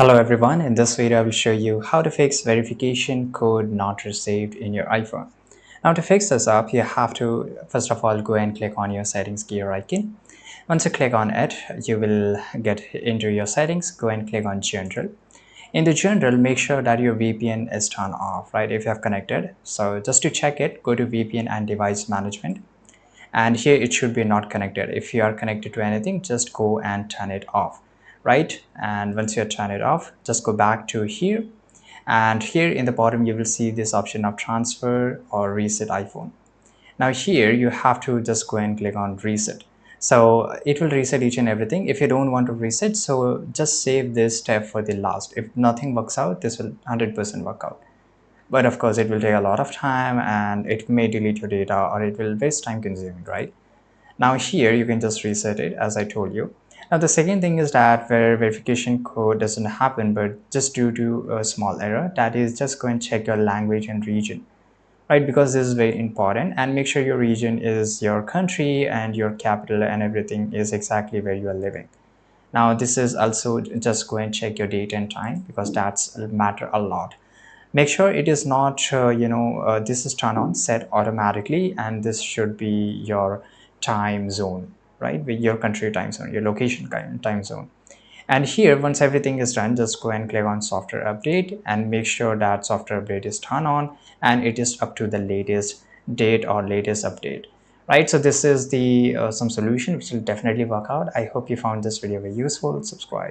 Hello everyone, in this video I will show you how to fix verification code not received in your iPhone. Now to fix this up, you have to first of all go and click on your settings gear icon. Once you click on it, you will get into your settings, go and click on general. In the general, make sure that your VPN is turned off, right, if you have connected. So just to check it, go to VPN and device management. And here it should be not connected. If you are connected to anything, just go and turn it off, right? And once you turn it off, just go back to here, and here in the bottom you will see this option of transfer or reset iPhone. Now here you have to just go and click on reset. So it will reset each and everything. If you don't want to reset, so just save this step for the last. If nothing works out, this will 100% work out, but of course it will take a lot of time and it may delete your data or it will waste time consuming, right? Now here you can just reset it as I told you. Now the second thing is that where verification code doesn't happen but just due to a small error, that is just go and check your language and region, right? Because this is very important, and make sure your region is your country and your capital and everything is exactly where you are living. Now this is also just go and check your date and time because that's matter a lot. Make sure it is not this is turn on set automatically, and this should be your time zone, right? With your country time zone, your location time zone. And here once everything is done, just go and click on software update and make sure that software update is turned on and it is up to the latest date or latest update, right? So this is the some solution which will definitely work out. I hope you found this video very useful. Subscribe.